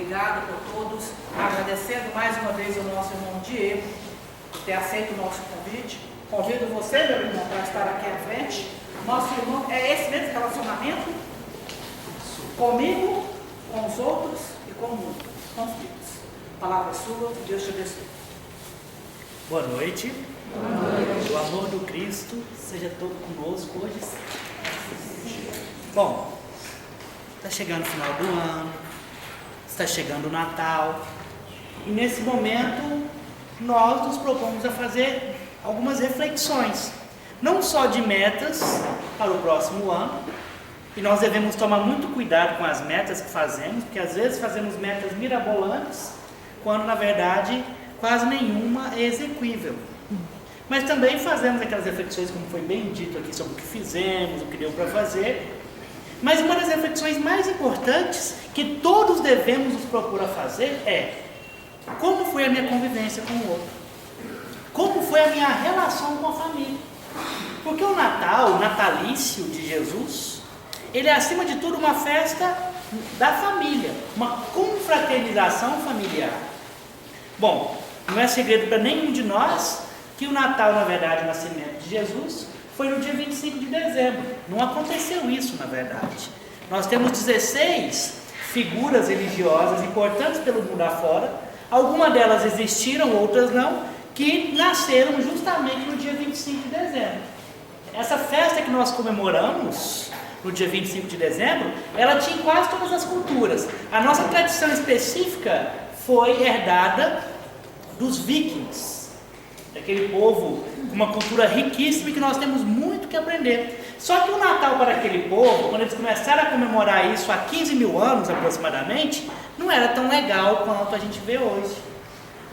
obrigada por todos, agradecendo mais uma vez o nosso irmão Diego por ter aceito o nosso convite. Convido você, meu irmão, para estar aqui à frente. Nosso irmão, é esse mesmo relacionamento? Comigo, com os outros e com o mundo, com os filhos. A palavra é sua, Deus te abençoe. Boa noite. Boa noite. O amor do Cristo seja todo conosco hoje. Bom, está chegando o final do ano, está chegando o Natal, e nesse momento nós nos propomos a fazer algumas reflexões, não só de metas para o próximo ano, e nós devemos tomar muito cuidado com as metas que fazemos, porque às vezes fazemos metas mirabolantes, quando na verdade quase nenhuma é execuível. Mas também fazemos aquelas reflexões, como foi bem dito aqui, sobre o que fizemos, o que deu para fazer. Mas uma das reflexões mais importantes que todos devemos nos procurar fazer é: como foi a minha convivência com o outro? Como foi a minha relação com a família? Porque o Natal, o natalício de Jesus, ele é acima de tudo uma festa da família, uma confraternização familiar. Bom, não é segredo para nenhum de nós que o Natal, na verdade, o nascimento de Jesus, foi no dia 25 de dezembro. Não aconteceu isso, na verdade. Nós temos 16 figuras religiosas importantes pelo mundo afora. Algumas delas existiram, outras não, que nasceram justamente no dia 25 de dezembro. Essa festa que nós comemoramos no dia 25 de dezembro, ela tinha em quase todas as culturas. A nossa tradição específica foi herdada dos vikings, daquele povo com uma cultura riquíssima e que nós temos muito que aprender. Só que o Natal para aquele povo, quando eles começaram a comemorar isso há 15 mil anos aproximadamente, não era tão legal quanto a gente vê hoje.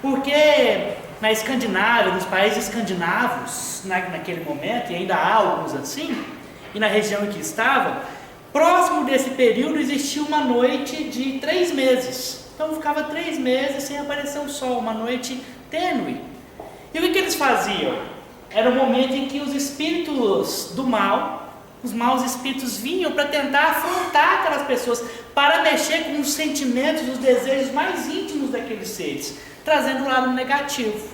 Porque na Escandinávia, nos países escandinavos, naquele momento, e ainda há alguns assim, e na região em que estavam, próximo desse período existia uma noite de 3 meses. Então ficava 3 meses sem aparecer o sol, uma noite tênue. E o que eles faziam? Era o momento em que os espíritos do mal, os maus espíritos vinham para tentar afrontar aquelas pessoas, para mexer com os sentimentos, os desejos mais íntimos daqueles seres, trazendo um lado negativo.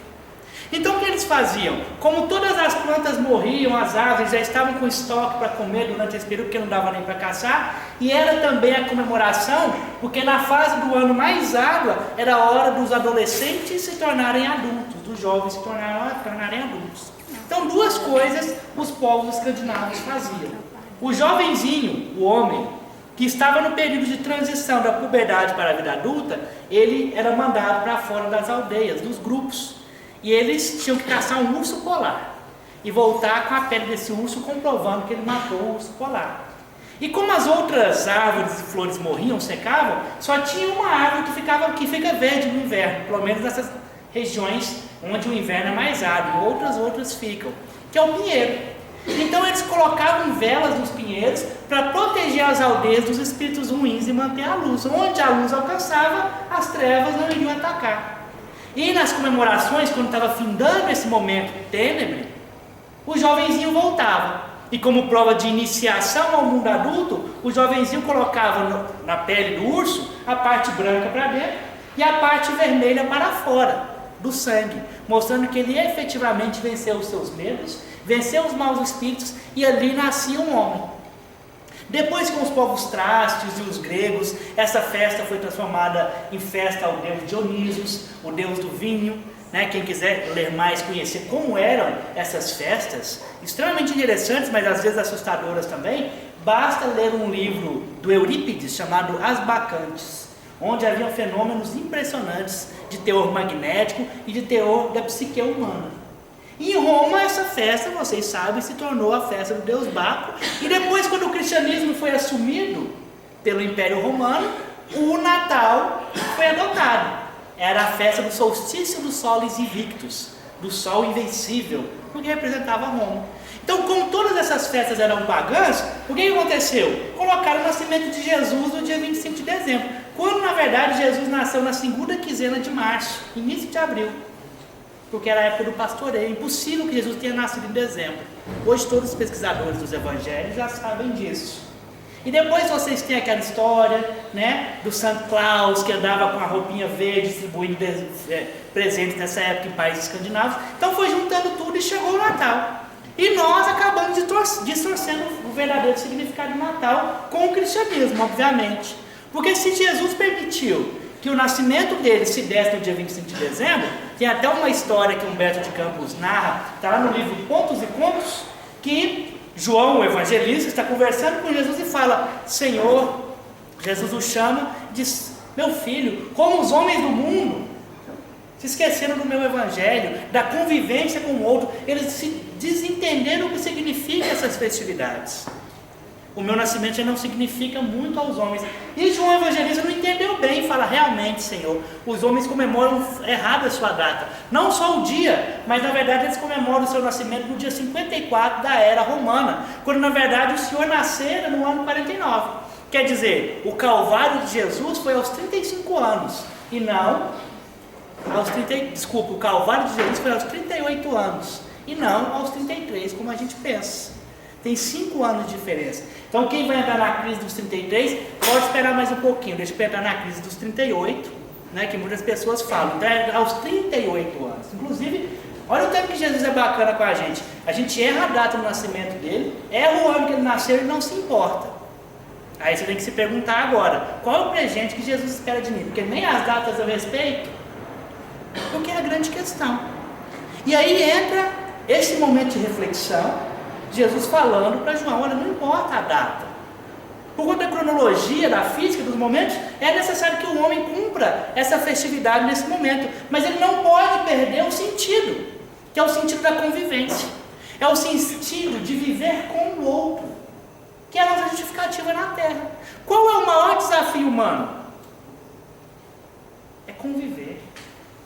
Então o que eles faziam? Como todas as plantas morriam, as árvores já estavam com estoque para comer durante esse período, porque não dava nem para caçar, e era também a comemoração, porque na fase do ano mais árdua, era a hora dos adolescentes se tornarem adultos, dos jovens se tornarem adultos. Então 2 coisas os povos escandinavos faziam. O jovenzinho, o homem, que estava no período de transição da puberdade para a vida adulta, ele era mandado para fora das aldeias, dos grupos. E eles tinham que caçar um urso polar e voltar com a pele desse urso, comprovando que ele matou o urso polar. E como as outras árvores e flores morriam, secavam, só tinha uma árvore que fica verde no inverno, pelo menos nessas regiões onde o inverno é mais árduo, outras ficam, que é o pinheiro. Então eles colocavam velas nos pinheiros para proteger as aldeias dos espíritos ruins e manter a luz. Onde a luz alcançava, as trevas não iriam atacar. E nas comemorações, quando estava findando esse momento tênebre, o jovenzinho voltava. E como prova de iniciação ao mundo adulto, o jovenzinho colocava na pele do urso a parte branca para dentro e a parte vermelha para fora do sangue, mostrando que ele efetivamente venceu os seus medos, venceu os maus espíritos, e ali nascia um homem. Depois, com os povos trásticos e os gregos, essa festa foi transformada em festa ao deus Dionísios, o deus do vinho. Quem quiser ler mais, conhecer como eram essas festas, extremamente interessantes, mas às vezes assustadoras também, basta ler um livro do Eurípides chamado As Bacantes, onde haviam fenômenos impressionantes de teor magnético e de teor da psique humana. E em Roma, essa festa, vocês sabem, se tornou a festa do deus Baco. E depois, quando o cristianismo foi assumido pelo Império Romano, o Natal foi adotado. Era a festa do solstício do Solis Invictus, do sol invencível, porque representava Roma. Então, como todas essas festas eram pagãs, o que aconteceu? Colocaram o nascimento de Jesus no dia 25 de dezembro, quando na verdade Jesus nasceu na segunda quinzena de março, início de abril. Porque era a época do pastoreio, é impossível que Jesus tenha nascido em dezembro. Hoje todos os pesquisadores dos evangelhos já sabem disso. E depois vocês têm aquela história, né, do Santa Claus que andava com a roupinha verde distribuindo presentes nessa época em países escandinavos. Então foi juntando tudo e chegou o Natal. E nós acabamos distorcendo o verdadeiro significado do Natal com o cristianismo, obviamente. Porque se Jesus permitiu que o nascimento dele se desse no dia 25 de dezembro, tem até uma história que Humberto de Campos narra, está lá no livro Contos e Contos, que João, o evangelista, está conversando com Jesus e fala: Senhor, Jesus o chama e diz: meu filho, como os homens do mundo se esqueceram do meu evangelho, da convivência com o outro, eles se desentenderam o que significa essas festividades. O meu nascimento já não significa muito aos homens. E João Evangelista não entendeu bem, fala: realmente, Senhor, os homens comemoram errado a sua data. Não só o dia, mas na verdade eles comemoram o seu nascimento no dia 54 da era romana, quando na verdade o Senhor nascera no ano 49. Quer dizer, o Calvário de Jesus foi aos 35 anos, e não aos 30, desculpa, o Calvário de Jesus foi aos 38 anos, e não aos 33, como a gente pensa. Tem 5 anos de diferença. Então quem vai entrar na crise dos 33, pode esperar mais um pouquinho, deixa eu entrar na crise dos 38, né, que muitas pessoas falam, então é aos 38 anos. Inclusive, olha o tempo que Jesus é bacana com a gente. A gente erra a data do nascimento dele, erra o ano que ele nasceu e não se importa. Aí você tem que se perguntar agora, qual é o presente que Jesus espera de mim? Porque nem as datas eu respeito, porque é a grande questão. E aí entra esse momento de reflexão, Jesus falando para João: olha, não importa a data, por conta da cronologia, da física, dos momentos, é necessário que o homem cumpra essa festividade nesse momento, mas ele não pode perder o sentido, que é o sentido da convivência, é o sentido de viver com o outro, que é a nossa justificativa na Terra. Qual é o maior desafio humano? É conviver.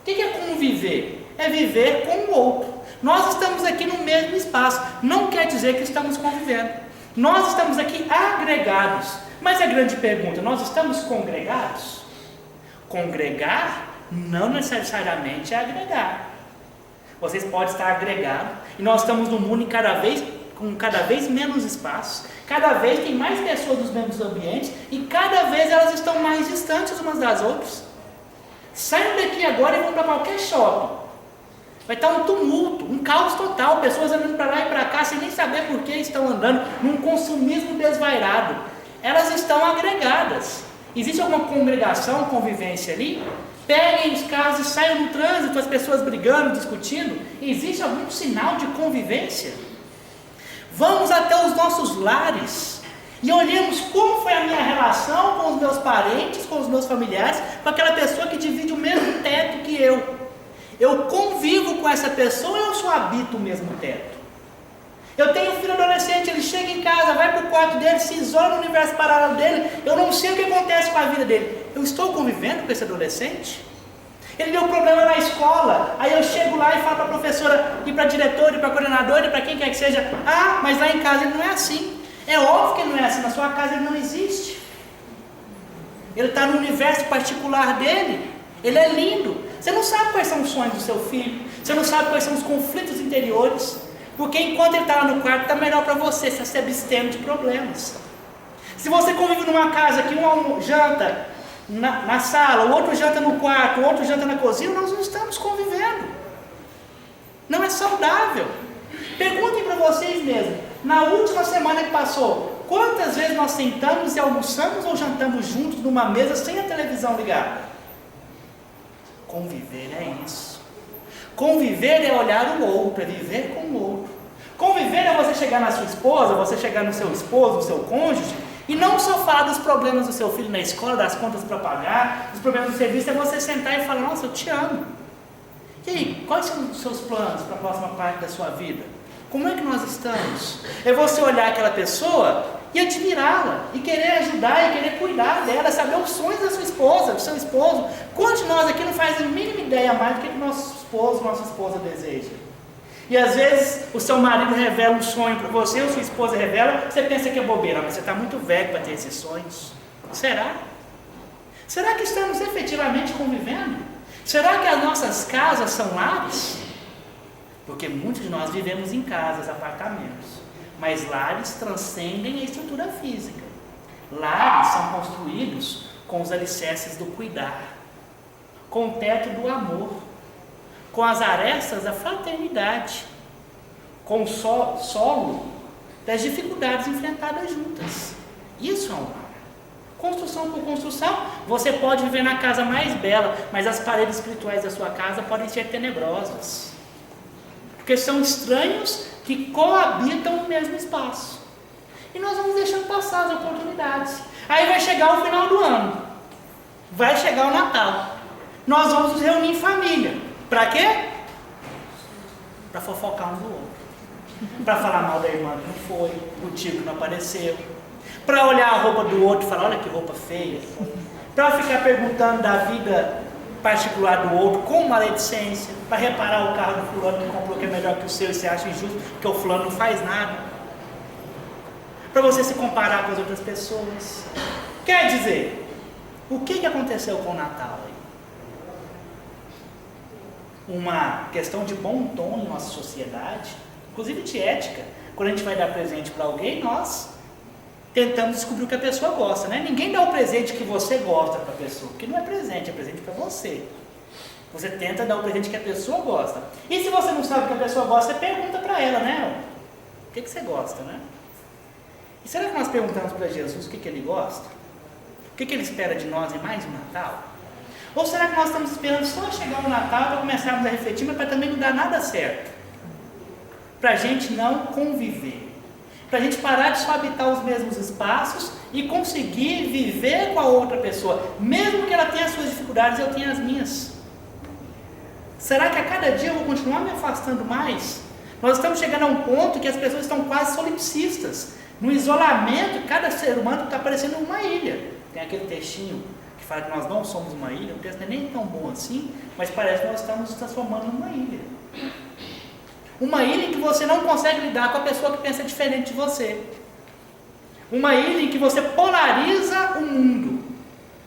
O que é conviver? É viver com o outro. Nós estamos aqui no mesmo espaço, não quer dizer que estamos convivendo. Nós estamos aqui agregados. Mas a grande pergunta: nós estamos congregados? Congregar não necessariamente é agregar. Vocês podem estar agregados, e nós estamos num mundo com cada vez menos espaço, cada vez tem mais pessoas nos mesmos ambientes, e cada vez elas estão mais distantes umas das outras. Saiam daqui agora e vão para qualquer shopping. Vai estar um tumulto, um caos total, pessoas andando para lá e para cá sem nem saber por que estão andando, num consumismo desvairado. Elas estão agregadas. Existe alguma congregação, convivência ali? Peguem os carros e saiam no trânsito, as pessoas brigando, discutindo. Existe algum sinal de convivência? Vamos até os nossos lares e olhemos como foi a minha relação com os meus parentes, com os meus familiares, com aquela pessoa que divide o mesmo teto que eu. Eu convivo com essa pessoa ou eu só habito o mesmo teto? Eu tenho um filho adolescente, ele chega em casa, vai para o quarto dele, se isola no universo paralelo dele, eu não sei o que acontece com a vida dele. Eu estou convivendo com esse adolescente? Ele deu um problema na escola, aí eu chego lá e falo para a professora, e para a diretora, e para a coordenadora, e para quem quer que seja: ah, mas lá em casa ele não é assim. É óbvio que ele não é assim, na sua casa ele não existe. Ele está no universo particular dele, ele é lindo. Você não sabe quais são os sonhos do seu filho, você não sabe quais são os conflitos interiores, porque enquanto ele está lá no quarto, está melhor para você, se abstendo de problemas. Se você convive numa casa que um janta na sala, o outro janta no quarto, o outro janta na cozinha, nós não estamos convivendo. Não é saudável. Perguntem para vocês mesmos, na última semana que passou, quantas vezes nós sentamos e almoçamos ou jantamos juntos numa mesa sem a televisão ligada? Conviver é isso. Conviver é olhar o outro, é viver com o outro. Conviver é você chegar na sua esposa, você chegar no seu esposo, no seu cônjuge, e não só falar dos problemas do seu filho na escola, das contas para pagar, dos problemas do serviço, é você sentar e falar: nossa, eu te amo. E aí, quais são os seus planos para a próxima parte da sua vida? Como é que nós estamos? É você olhar aquela pessoa e admirá-la, e querer ajudar, e querer cuidar dela, saber os sonhos da sua esposa, do seu esposo. Quantos de nós aqui não faz a mínima ideia mais do que nosso esposo, nossa esposa deseja? E às vezes o seu marido revela um sonho para você, ou sua esposa revela, você pensa que é bobeira, mas você está muito velho para ter esses sonhos. Será? Será que estamos efetivamente convivendo? Será que as nossas casas são lares? Porque muitos de nós vivemos em casas, apartamentos, mas lares transcendem a estrutura física. Lares são construídos com os alicerces do cuidar, com o teto do amor, com as arestas da fraternidade, com o solo das dificuldades enfrentadas juntas. Isso é um lar. Construção por construção, você pode viver na casa mais bela, mas as paredes espirituais da sua casa podem ser tenebrosas, porque são estranhos que coabitam no mesmo espaço. E nós vamos deixando passar as oportunidades. Aí vai chegar o final do ano, vai chegar o Natal, nós vamos nos reunir em família. Para quê? Para fofocar um do outro, para falar mal da irmã que não foi, o tio que não apareceu, para olhar a roupa do outro e falar, olha que roupa feia, para ficar perguntando da vida particular do outro com maledicência, para reparar o carro do fulano que comprou que é melhor que o seu e você acha injusto porque o fulano não faz nada, para você se comparar com as outras pessoas. Quer dizer, o que aconteceu com o Natal aí? Uma questão de bom tom em nossa sociedade, inclusive de ética. Quando a gente vai dar presente para alguém, nós tentamos descobrir o que a pessoa gosta, né? Ninguém dá o presente que você gosta para a pessoa, porque não é presente, é presente para você. Você tenta dar o presente que a pessoa gosta. E se você não sabe o que a pessoa gosta, você pergunta para ela, né? O que você gosta, né? E será que nós perguntamos para Jesus o que ele gosta? O que ele espera de nós em mais um Natal? Ou será que nós estamos esperando só chegar o Natal para começarmos a refletir, mas para também não dar nada certo? Para a gente não conviver. Para a gente parar de só habitar os mesmos espaços e conseguir viver com a outra pessoa, mesmo que ela tenha as suas dificuldades e eu tenha as minhas. Será que a cada dia eu vou continuar me afastando mais? Nós estamos chegando a um ponto que as pessoas estão quase solipsistas. No isolamento, cada ser humano está parecendo uma ilha. Tem aquele textinho que fala que nós não somos uma ilha, o texto não é nem tão bom assim, mas parece que nós estamos nos transformando numa ilha. Uma ilha em que você não consegue lidar com a pessoa que pensa diferente de você. Uma ilha em que você polariza o mundo,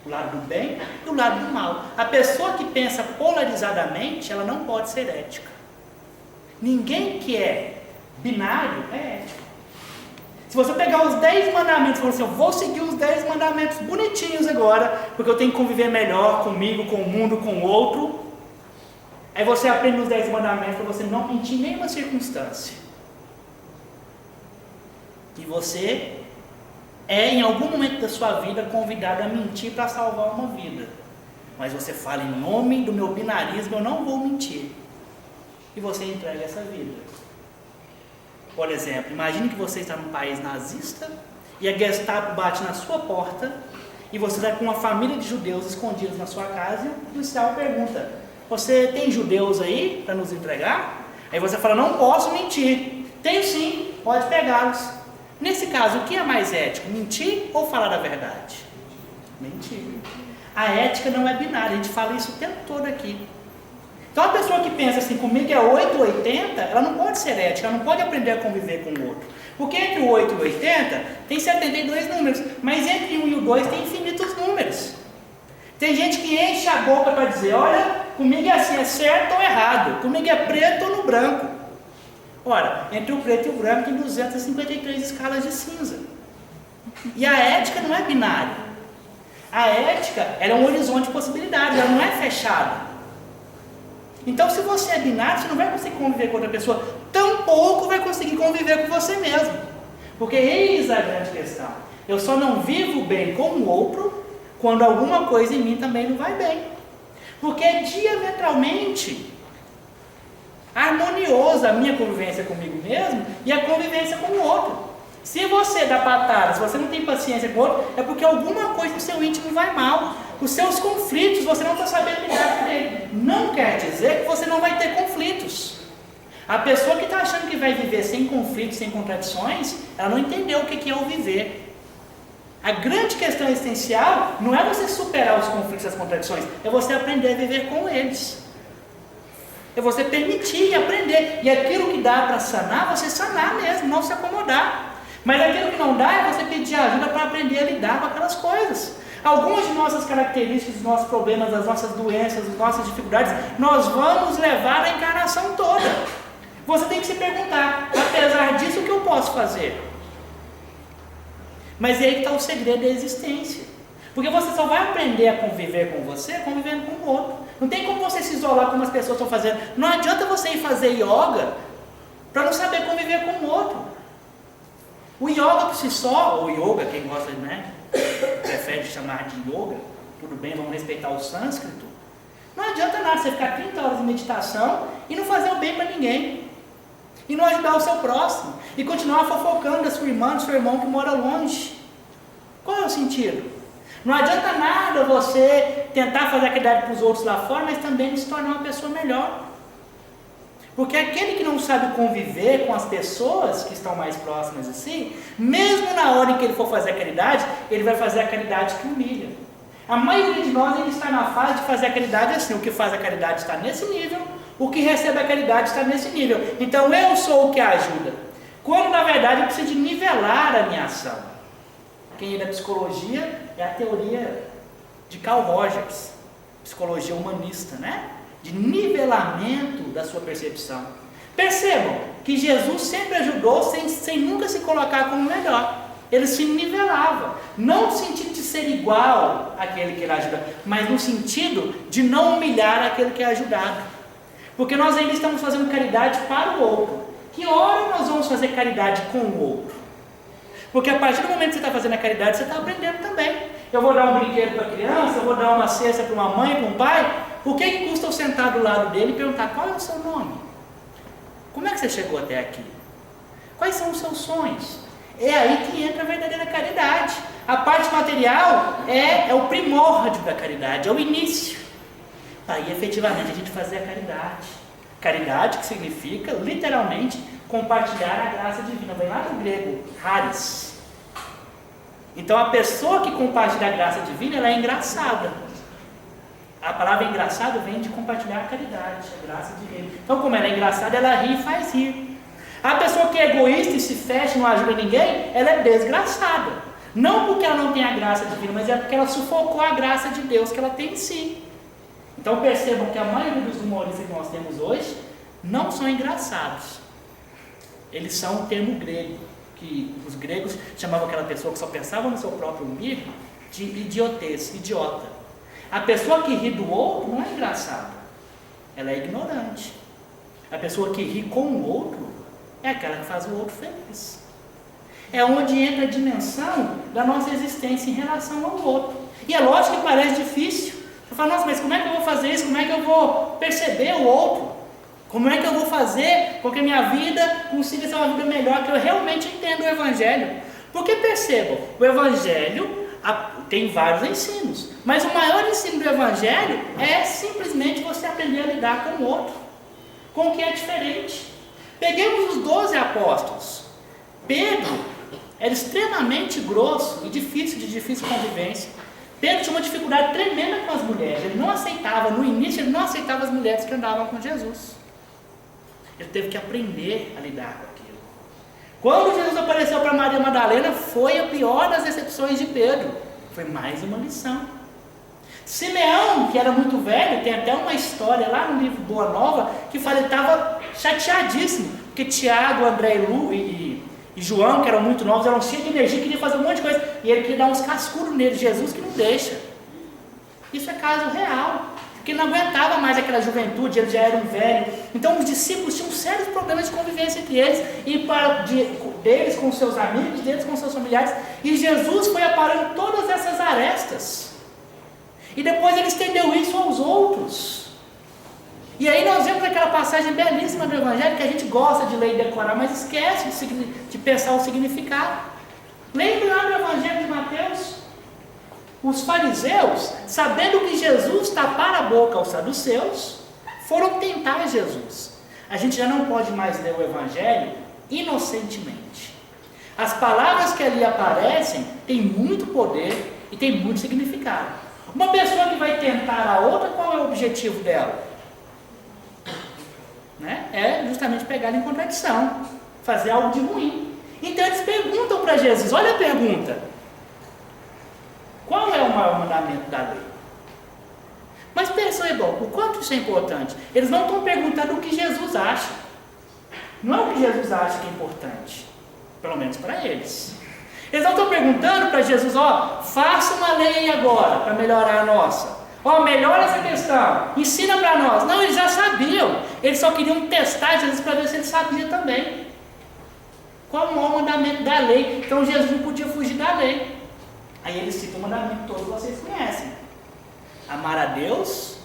o lado do bem e o lado do mal. A pessoa que pensa polarizadamente, ela não pode ser ética. Ninguém que é binário é ético. Se você pegar os 10 mandamentos e falar assim, eu vou seguir os 10 mandamentos bonitinhos agora, porque eu tenho que conviver melhor comigo, com o mundo, com o outro. Aí você aprende os 10 mandamentos para você não mentir em nenhuma circunstância. E você é em algum momento da sua vida convidado a mentir para salvar uma vida. Mas você fala, em nome do meu binarismo eu não vou mentir. E você entrega essa vida. Por exemplo, imagine que você está num país nazista e a Gestapo bate na sua porta e você está com uma família de judeus escondidos na sua casa e o policial pergunta, você tem judeus aí para nos entregar? Aí você fala, não posso mentir. Tenho sim, pode pegá-los. Nesse caso, o que é mais ético? Mentir ou falar a verdade? Mentir. A ética não é binária, a gente fala isso o tempo todo aqui. Então a pessoa que pensa assim, comigo é 8 ou 80, ela não pode ser ética, ela não pode aprender a conviver com o outro. Porque entre o 8 e o 80 tem 72 números, mas entre 1 e o 2 tem infinitos números. Tem gente que enche a boca para dizer, olha, comigo é assim, é certo ou errado, comigo é preto ou no branco. Ora, entre o preto e o branco tem 253 escalas de cinza. E a ética não é binária. A ética ela é um horizonte de possibilidades, ela não é fechada. Então, se você é binário, você não vai conseguir conviver com outra pessoa, tampouco vai conseguir conviver com você mesmo. Porque eis a grande questão. Eu só não vivo bem com o outro quando alguma coisa em mim também não vai bem. Porque é diametralmente harmoniosa a minha convivência comigo mesmo e a convivência com o outro. Se você dá patada, se você não tem paciência com o outro, é porque alguma coisa no seu íntimo vai mal. Os seus conflitos, você não está sabendo lidar com ele. Não quer dizer que você não vai ter conflitos. A pessoa que está achando que vai viver sem conflitos, sem contradições, ela não entendeu o que é o viver. A grande questão existencial não é você superar os conflitos e as contradições, é você aprender a viver com eles. É você permitir e aprender. E aquilo que dá para sanar, você sanar mesmo, não se acomodar. Mas aquilo que não dá é você pedir ajuda para aprender a lidar com aquelas coisas. Algumas de nossas características, dos nossos problemas, das nossas doenças, das nossas dificuldades, nós vamos levar a encarnação toda. Você tem que se perguntar, apesar disso, o que eu posso fazer? Mas é aí que está o segredo da existência. Porque você só vai aprender a conviver com você convivendo com o outro. Não tem como você se isolar como as pessoas estão fazendo. Não adianta você ir fazer yoga para não saber conviver com o outro. O yoga por si só, ou yoga, quem gosta, né, prefere chamar de yoga, tudo bem, vamos respeitar o sânscrito. Não adianta nada você ficar 30 horas em meditação e não fazer o bem para ninguém. E não ajudar o seu próximo. E continuar fofocando da sua irmã, do seu irmão que mora longe. Qual é o sentido? Não adianta nada você tentar fazer a caridade para os outros lá fora, mas também se tornar uma pessoa melhor. Porque aquele que não sabe conviver com as pessoas que estão mais próximas assim, mesmo na hora em que ele for fazer a caridade, ele vai fazer a caridade que humilha. A maioria de nós ainda está na fase de fazer a caridade assim. O que faz a caridade está nesse nível, o que recebe a caridade está nesse nível. Então eu sou o que ajuda. Quando na verdade eu preciso de nivelar a minha ação. Quem é da psicologia é a teoria de Carl Rogers, psicologia humanista, né? De nivelamento da sua percepção. Percebam que Jesus sempre ajudou sem nunca se colocar como melhor. Ele se nivelava, não no sentido de ser igual àquele que ele ajuda, mas no sentido de não humilhar aquele que é ajudado. Porque nós ainda estamos fazendo caridade para o outro. Que hora nós vamos fazer caridade com o outro? Porque a partir do momento que você está fazendo a caridade, você está aprendendo também. Eu vou dar um brinquedo para a criança, eu vou dar uma cesta para uma mãe, para um pai. O que custa eu sentar do lado dele e perguntar qual é o seu nome? Como é que você chegou até aqui? Quais são os seus sonhos? É aí que entra a verdadeira caridade. A parte material é o primórdio da caridade, é o início. Aí efetivamente a gente fazer a caridade. Caridade que significa literalmente compartilhar a graça divina. Vem lá do grego, charis. Então a pessoa que compartilha a graça divina, ela é engraçada. A palavra engraçado vem de compartilhar a caridade, a graça divina. Então como ela é engraçada, ela ri e faz rir. A pessoa que é egoísta e se fecha e não ajuda ninguém, ela é desgraçada. Não porque ela não tem a graça divina, mas é porque ela sufocou a graça de Deus que ela tem em si. Então percebam que a maioria dos humoristas que nós temos hoje não são engraçados. Eles são um termo grego, que os gregos chamavam aquela pessoa que só pensava no seu próprio umbigo de idiotez, idiota. A pessoa que ri do outro não é engraçada, ela é ignorante. A pessoa que ri com o outro é aquela que faz o outro feliz. É onde entra a dimensão da nossa existência em relação ao outro. E é lógico que parece difícil. Você fala, nossa, mas como é que eu vou fazer isso? Como é que eu vou perceber o outro? Como é que eu vou fazer com que a minha vida consiga ser uma vida melhor, que eu realmente entenda o Evangelho? Porque percebam, o Evangelho tem vários ensinos, mas o maior ensino do Evangelho é simplesmente você aprender a lidar com o outro, com o que é diferente. Peguemos os 12 apóstolos. Pedro era extremamente grosso e de difícil convivência. Pedro tinha uma dificuldade tremenda com as mulheres. Ele não aceitava, no início ele não aceitava as mulheres que andavam com Jesus. Ele teve que aprender a lidar com aquilo. Quando Jesus apareceu para Maria Madalena, foi a pior das decepções de Pedro. Foi mais uma lição. Simeão, que era muito velho, tem até uma história lá no livro Boa Nova, que fala que ele estava chateadíssimo, porque Tiago, André e João, que eram muito novos, eram cheios de energia, queriam fazer um monte de coisa, e ele queria dar uns cascudos nele, Jesus que não deixa. Isso é caso real, porque não aguentava mais aquela juventude, eles já eram velhos. Então os discípulos tinham sérios problemas de convivência entre eles, e deles com seus amigos, deles com seus familiares, e Jesus foi aparando todas essas arestas. E depois ele estendeu isso aos outros. E aí nós vemos aquela passagem belíssima do Evangelho que a gente gosta de ler e decorar, mas esquece de pensar o significado. Lembre lá do Evangelho de Mateus. Os fariseus, sabendo que Jesus tapara a boca aos saduceus, foram tentar Jesus. A gente já não pode mais ler o Evangelho inocentemente. As palavras que ali aparecem têm muito poder e têm muito significado. Uma pessoa que vai tentar a outra, qual é o objetivo dela? É justamente pegar ela em contradição, fazer algo de ruim. Então eles perguntam para Jesus, olha a pergunta: qual é o maior mandamento da lei? Mas percebam o quanto isso é importante. Eles não estão perguntando o que Jesus acha. Não é o que Jesus acha que é importante, pelo menos para eles. Eles não estão perguntando para Jesus, faça uma lei agora para melhorar a nossa. Melhora essa questão, ensina para nós. Não, eles já sabiam. Eles só queriam testar Jesus para ver se ele sabia também. Qual é o maior mandamento da lei? Então Jesus não podia fugir da lei. Aí ele cita o mandamento que todos vocês conhecem. Amar a Deus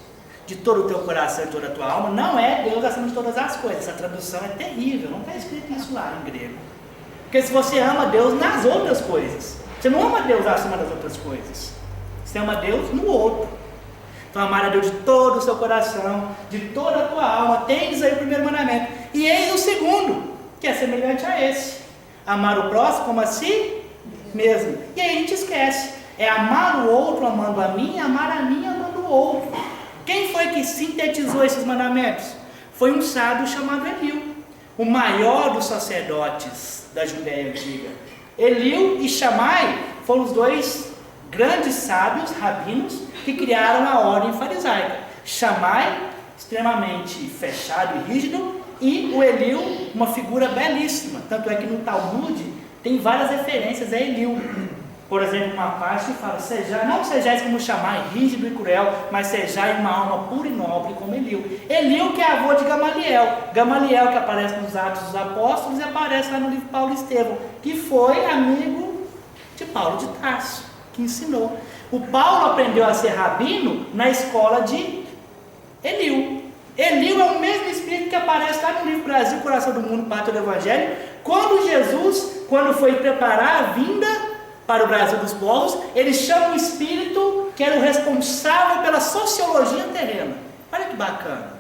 de todo o teu coração e toda a tua alma. Não é Deus acima de todas as coisas. Essa tradução é terrível. Não está escrito isso lá em grego. Porque se você ama Deus nas outras coisas, você não ama Deus acima das outras coisas. Você ama Deus no outro. Então amar a Deus de todo o seu coração, de toda a tua alma. Tens aí o primeiro mandamento. E eis o segundo, que é semelhante a esse. Amar o próximo como a si mesmo. E aí a gente esquece. É amar o outro amando a mim, amar a mim amando o outro. Quem foi que sintetizou esses mandamentos? Foi um sábio chamado Eliu, o maior dos sacerdotes da Judéia antiga. Eliu e Shammai foram os dois grandes sábios, rabinos, que criaram a ordem farisaica. Shammai, extremamente fechado e rígido, e o Eliu, uma figura belíssima. Tanto é que no Talmud tem várias referências a Eliu. Por exemplo, uma parte que fala, não sejais como Shammai, rígido e cruel, mas sejais uma alma pura e nobre como Eliu. Eliu que é avô de Gamaliel. Gamaliel que aparece nos Atos dos Apóstolos e aparece lá no livro Paulo e Estevão, que foi amigo de Paulo de Tarso, que ensinou. O Paulo aprendeu a ser rabino na escola de Eliu. Eliu é o mesmo espírito que aparece lá no livro Brasil, Coração do Mundo, Pátria do Evangelho, quando Jesus, quando foi preparar a vinda para o Brasil dos povos, ele chama um espírito que era o responsável pela sociologia terrena. Olha que bacana.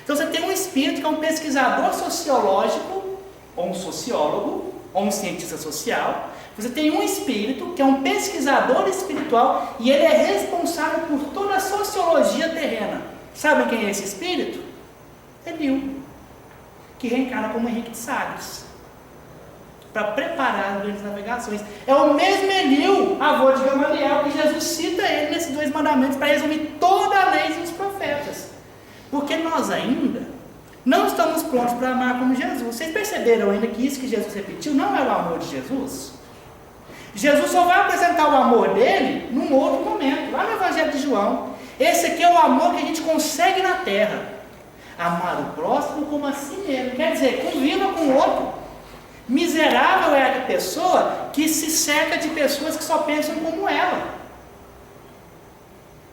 Então você tem um espírito que é um pesquisador sociológico, ou um sociólogo, ou um cientista social. Você tem um espírito que é um pesquisador espiritual e ele é responsável por toda a sociologia terrena. Sabem quem é esse espírito? Eliu, que reencarna como Henrique de Sagres, para preparar as grandes navegações. É o mesmo Eliu, avô de Gamaliel, que Jesus cita ele nesses dois mandamentos para resumir toda a lei e os profetas. Porque nós ainda não estamos prontos para amar como Jesus. Vocês perceberam ainda que isso que Jesus repetiu não é o amor de Jesus? Jesus só vai apresentar o amor dele num outro momento, lá no Evangelho de João. Esse aqui é o amor que a gente consegue na terra. Amar o próximo como a si mesmo. Quer dizer, conviva com o outro. Miserável é a pessoa que se cerca de pessoas que só pensam como ela,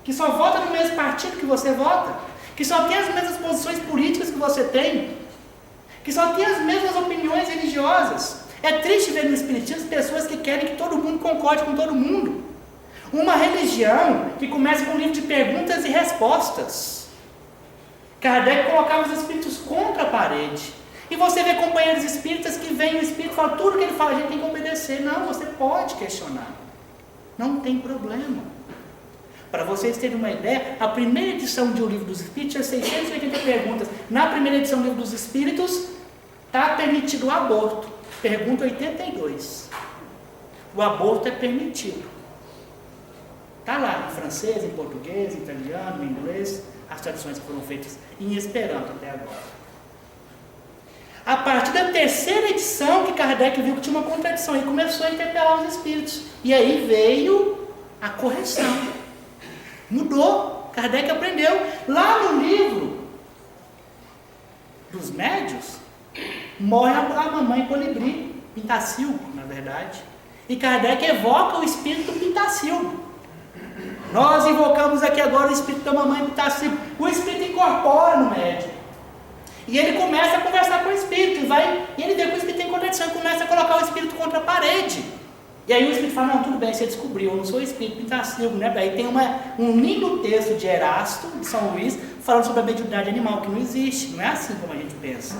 que só vota no mesmo partido que você vota, que só tem as mesmas posições políticas que você tem, que só tem as mesmas opiniões religiosas. É triste ver no Espiritismo pessoas que querem que todo mundo concorde com todo mundo. Uma religião que começa com um livro de perguntas e respostas. Kardec colocava os espíritos contra a parede. E você vê companheiros espíritas que vêm, o espírito fala, tudo que ele fala a gente tem que obedecer. Não, você pode questionar. Não tem problema. Para vocês terem uma ideia, a primeira edição de O Livro dos Espíritos tinha 680 perguntas. Na primeira edição do Livro dos Espíritos, está permitido o aborto. Pergunta 82. O aborto é permitido. Está lá, em francês, em português, em italiano, em inglês, as traduções que foram feitas em Esperanto até agora. A partir da terceira edição que Kardec viu que tinha uma contradição, ele começou a interpelar os espíritos. E aí veio a correção. Mudou. Kardec aprendeu. Lá no livro dos médios, morre a mamãe colibri, Pintacilgo, na verdade. E Kardec evoca o espírito do Pintacilgo. Nós invocamos aqui agora o espírito da mamãe Pintacilgo. O espírito incorpora no médium. E ele começa a conversar com o espírito, e ele vê que o espírito tem contradição, e começa a colocar o espírito contra a parede. E aí o espírito fala, não, tudo bem, você descobriu, eu não sou o espírito Pintacilgo, né? Aí tem um lindo texto de Erasto, de São Luís, falando sobre a mediunidade animal, que não existe, não é assim como a gente pensa.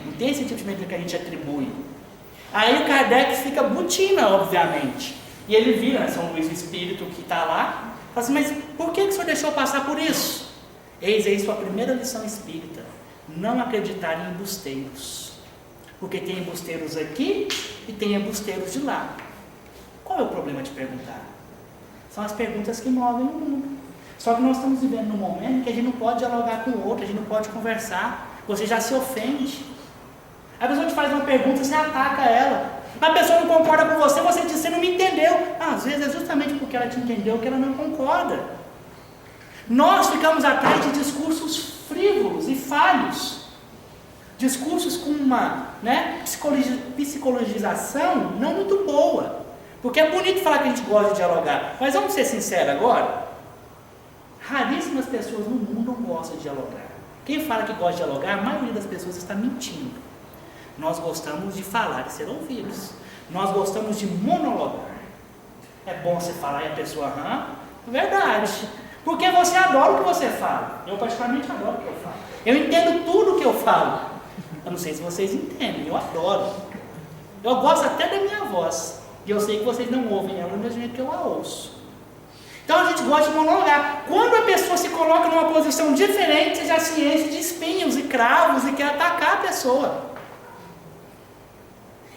Não tem esse tipo de mediunidade que a gente atribui. Aí o Kardec fica butina, obviamente. E ele vira, né, São Luís, o espírito que está lá, fala assim, mas por que o senhor deixou passar por isso? Eis aí sua primeira lição espírita. Não acreditar em embusteiros, porque tem embusteiros aqui e tem embusteiros de lá. Qual é o problema de perguntar? São as perguntas que movem o mundo. Só que nós estamos vivendo num momento em que a gente não pode dialogar com o outro, a gente não pode conversar, você já se ofende. A pessoa te faz uma pergunta, você ataca ela. A pessoa não concorda com você, você diz, você não me entendeu. Às vezes é justamente porque ela te entendeu que ela não concorda. Nós ficamos atrás de discursos frívolos e falhos. Discursos com uma psicologização não muito boa. Porque é bonito falar que a gente gosta de dialogar. Mas vamos ser sinceros agora. Raríssimas pessoas no mundo não gostam de dialogar. Quem fala que gosta de dialogar, a maioria das pessoas está mentindo. Nós gostamos de falar e ser ouvidos. Nós gostamos de monologar. É bom você falar e a pessoa, verdade. Porque você adora o que você fala. Eu particularmente adoro o que eu falo. Eu entendo tudo o que eu falo. Eu não sei se vocês entendem, eu adoro. Eu gosto até da minha voz. E eu sei que vocês não ouvem ela do mesmo jeito que eu a ouço. Então a gente gosta de monologar. Quando a pessoa se coloca numa posição diferente, você já se enche de espinhos e cravos e quer atacar a pessoa.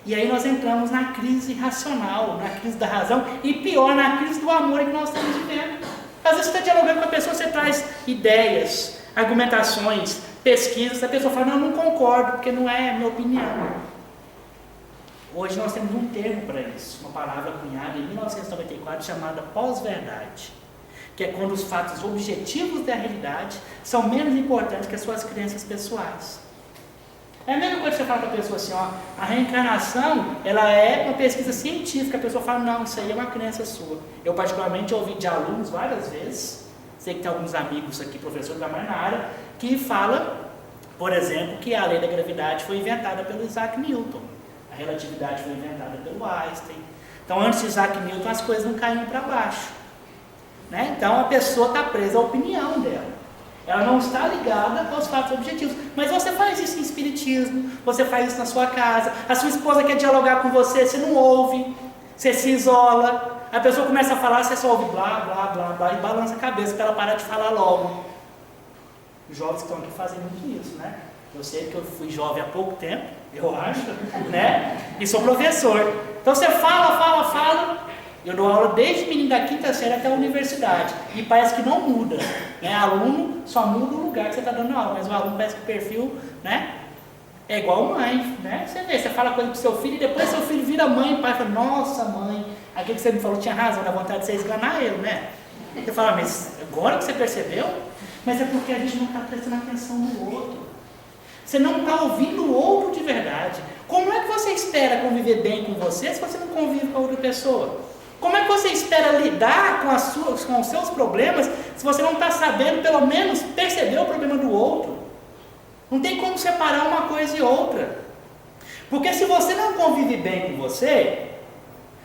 E aí nós entramos na crise racional, na crise da razão e pior, na crise do amor que nós estamos vivendo. Às vezes você está dialogando com a pessoa, você traz ideias, argumentações, pesquisas, a pessoa fala, não concordo, porque não é a minha opinião. Hoje nós temos um termo para isso, uma palavra cunhada em 1994 chamada pós-verdade, que é quando os fatos objetivos da realidade são menos importantes que as suas crenças pessoais. É a mesma coisa que você fala para a pessoa assim, a reencarnação, ela é uma pesquisa científica, a pessoa fala, não, isso aí é uma crença sua. Eu particularmente ouvi de alunos várias vezes, sei que tem alguns amigos aqui, professores da na área, que fala, por exemplo, que a lei da gravidade foi inventada pelo Isaac Newton. A relatividade foi inventada pelo Einstein. Então, antes de Isaac Newton, as coisas não caíam para baixo. Então, a pessoa está presa à opinião dela. Ela não está ligada aos fatos objetivos. Mas você faz isso em espiritismo, você faz isso na sua casa, a sua esposa quer dialogar com você, você não ouve, você se isola, a pessoa começa a falar, você só ouve blá, blá, blá, blá, e balança a cabeça para ela parar de falar logo. Os jovens que estão aqui fazem muito isso, né? Eu sei que eu fui jovem há pouco tempo, eu acho, e sou professor. Então você fala, eu dou aula desde menino da quinta série até a universidade, e parece que não muda, aluno só muda o lugar que você está dando aula, mas o aluno parece que o perfil, é igual mãe, Você vê, você fala coisa pro seu filho, e depois seu filho vira mãe, e pai fala, nossa mãe, aquilo que você me falou tinha razão, dá vontade de você esganar ele, Você fala, mas agora que você percebeu? Mas é porque a gente não está prestando atenção no outro. Você não está ouvindo o outro de verdade. Como é que você espera conviver bem com você se você não convive com a outra pessoa? Como é que você espera lidar com os seus problemas se você não está sabendo, pelo menos, perceber o problema do outro? Não tem como separar uma coisa e outra. Porque se você não convive bem com você,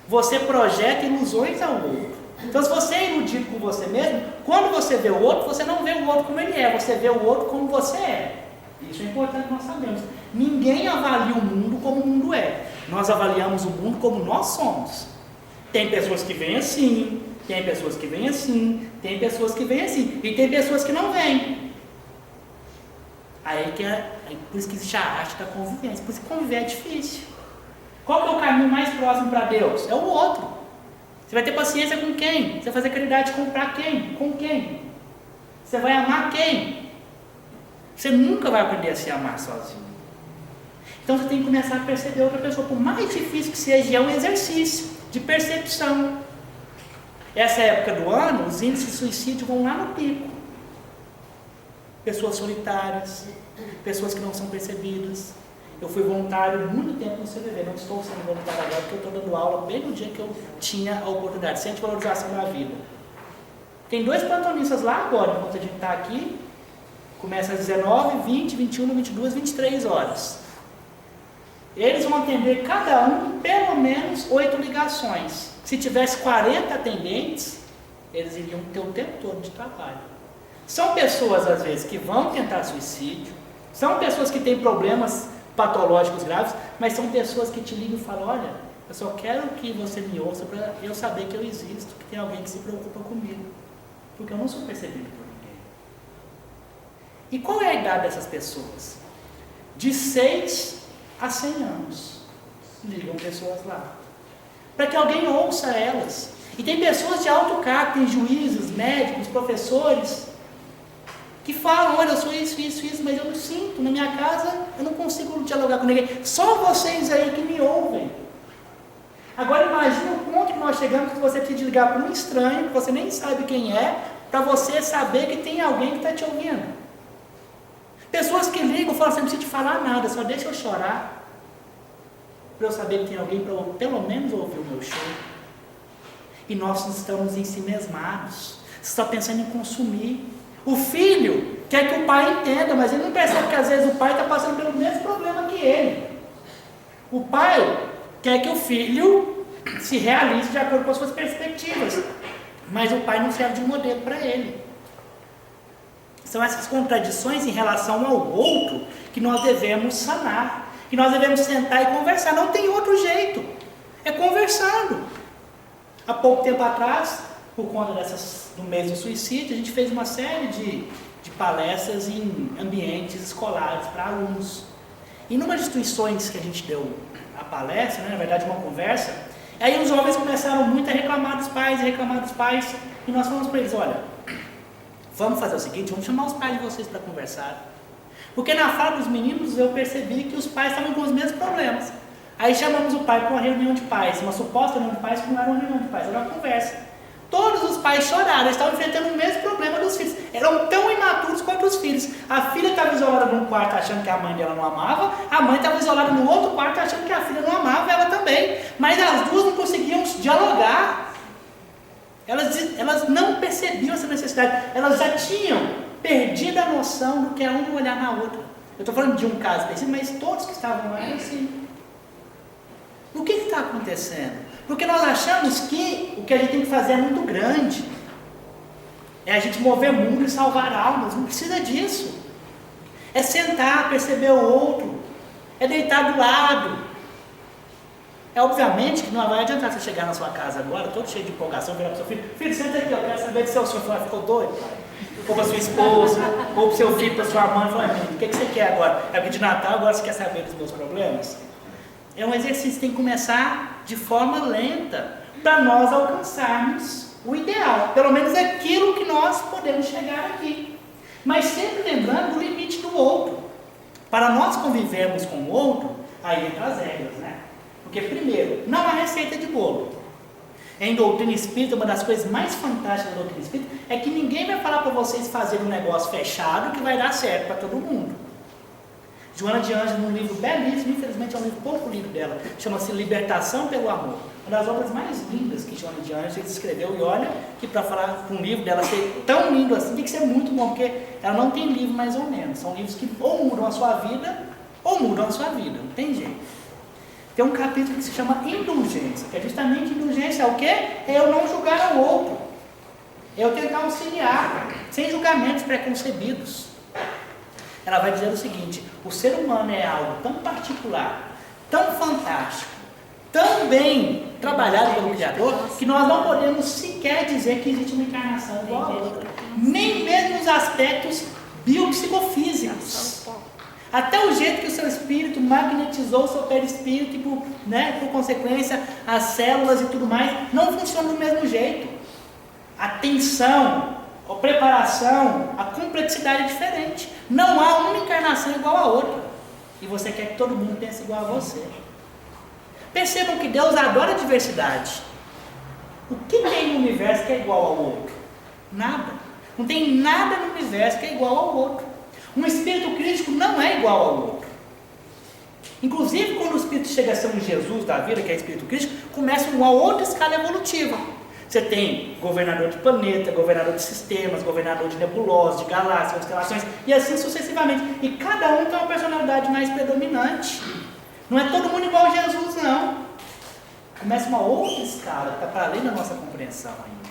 você projeta ilusões ao outro. Então, se você é iludido com você mesmo, quando você vê o outro, você não vê o outro como ele é, você vê o outro como você é. Isso é importante nós sabemos. Ninguém avalia o mundo como o mundo é. Nós avaliamos o mundo como nós somos. Tem pessoas que vêm assim, tem pessoas que vêm assim, tem pessoas que vêm assim, e tem pessoas que não vêm. Aí por isso que existe a arte da convivência, por isso que conviver é difícil. Qual que é o caminho mais próximo para Deus? É o outro. Você vai ter paciência com quem? Você vai fazer caridade para quem? Com quem? Você vai amar quem? Você nunca vai aprender a se amar sozinho. Então você tem que começar a perceber outra pessoa. Por mais difícil que seja, é um exercício de percepção. Essa época do ano, os índices de suicídio vão lá no pico. Pessoas solitárias, pessoas que não são percebidas. Eu fui voluntário muito tempo no CVV, não estou sendo voluntário agora, porque eu estou dando aula bem no dia que eu tinha a oportunidade, Centro de Valorização da Vida. Tem 2 plantonistas lá agora, enquanto a gente está aqui, começa às 19, 20, 21, 22, 23 horas. Eles vão atender cada um pelo menos 8 ligações. Se tivesse 40 atendentes, eles iriam ter o tempo todo de trabalho. São pessoas, às vezes, que vão tentar suicídio, são pessoas que têm problemas patológicos graves, mas são pessoas que te ligam e falam, olha, eu só quero que você me ouça para eu saber que eu existo, que tem alguém que se preocupa comigo, porque eu não sou percebido por ninguém. E qual é a idade dessas pessoas? De 6 a 100 anos. Ligam pessoas lá, para que alguém ouça elas. E tem pessoas de alto cargo, tem juízes, médicos, professores, que falam, olha, eu sou isso, mas eu não sinto, na minha casa eu não consigo dialogar com ninguém. Só vocês aí que me ouvem. Agora imagine o ponto que nós chegamos que você precisa ligar para um estranho, que você nem sabe quem é, para você saber que tem alguém que está te ouvindo. Pessoas que ligam e falam assim, não preciso te falar nada, só deixa eu chorar, para eu saber que tem alguém para pelo menos ouvir o meu choro. E nós estamos ensimesmados, você está pensando em consumir. O filho quer que o pai entenda, mas ele não percebe que às vezes o pai está passando pelo mesmo problema que ele. O pai quer que o filho se realize de acordo com as suas perspectivas, mas o pai não serve de modelo para ele. São essas contradições em relação ao outro que nós devemos sanar, que nós devemos sentar e conversar. Não tem outro jeito, é conversando. Há pouco tempo atrás, por conta do mês do suicídio, a gente fez uma série de palestras em ambientes escolares para alunos. E numa das instituições que a gente deu a palestra, na verdade uma conversa, aí os jovens começaram muito a reclamar dos pais, e nós falamos para eles, olha, vamos fazer o seguinte, vamos chamar os pais de vocês para conversar. Porque na fala dos meninos eu percebi que os pais estavam com os mesmos problemas. Aí chamamos o pai para uma reunião de pais, uma suposta reunião de pais que não era uma reunião de pais, era uma conversa. Todos os pais choraram, eles estavam enfrentando o mesmo problema dos filhos. Eram tão imaturos quanto os filhos. A filha estava isolada num quarto achando que a mãe dela não amava, a mãe estava isolada no outro quarto achando que a filha não amava ela também. Mas as duas não conseguiam dialogar. Elas não percebiam essa necessidade. Elas já tinham perdido a noção do que é uma olhar na outra. Eu estou falando de um caso específico, mas todos que estavam lá eram assim. O que está acontecendo? Porque nós achamos que o que a gente tem que fazer é muito grande. É a gente mover mundo e salvar almas. Não precisa disso. É sentar, perceber o outro. É deitar do lado. É obviamente que não vai adiantar você chegar na sua casa agora, todo cheio de empolgação, virar para o seu filho. Filho, senta aqui, eu quero saber que seu senhor ficou doido, pai. Ou para sua esposa, ou para o seu filho, para sua mãe. Fala, o que você quer agora? É porque de Natal agora você quer saber dos meus problemas? É um exercício que tem que começar de forma lenta, para nós alcançarmos o ideal, pelo menos aquilo que nós podemos chegar aqui. Mas sempre lembrando do limite do outro. Para nós convivermos com o outro, aí entra as regras, né? Porque primeiro, não há receita de bolo. Em doutrina espírita, uma das coisas mais fantásticas da doutrina espírita é que ninguém vai falar para vocês fazerem um negócio fechado que vai dar certo para todo mundo. Joana de Ângeles, num livro belíssimo, infelizmente é um livro pouco lido dela, chama-se Libertação pelo Amor. Uma das obras mais lindas que Joana de Ângeles escreveu, e olha que para falar um livro dela ser tão lindo assim, tem que ser muito bom, porque ela não tem livro mais ou menos. São livros que ou mudam a sua vida, ou mudam a sua vida, não tem jeito. Tem um capítulo que se chama Indulgência, que é justamente indulgência é o quê? É eu não julgar o outro. É eu tentar auxiliar, sem julgamentos preconcebidos. Ela vai dizer o seguinte, o ser humano é algo tão particular, tão fantástico, tão bem trabalhado pelo Criador, que nós não podemos sequer dizer que existe uma encarnação igual a outra. Nem mesmo os aspectos biopsicofísicos. Até o jeito que o seu espírito magnetizou o seu perispírito e por consequência as células e tudo mais, não funciona do mesmo jeito. A tensão, a preparação, a complexidade é diferente. Não há uma encarnação igual a outra. E você quer que todo mundo pense igual a você. Percebam que Deus adora a diversidade. O que tem no universo que é igual ao outro? Nada. Não tem nada no universo que é igual ao outro. Um espírito crítico não é igual ao outro. Inclusive, quando o espírito chega a ser um Jesus da vida, que é espírito crítico, começa uma outra escala evolutiva. Você tem governador de planeta, governador de sistemas, governador de nebulosas, de galáxias, constelações, e assim sucessivamente. E cada um tem uma personalidade mais predominante. Não é todo mundo igual a Jesus, não. Começa uma outra escala, que está para além da nossa compreensão ainda.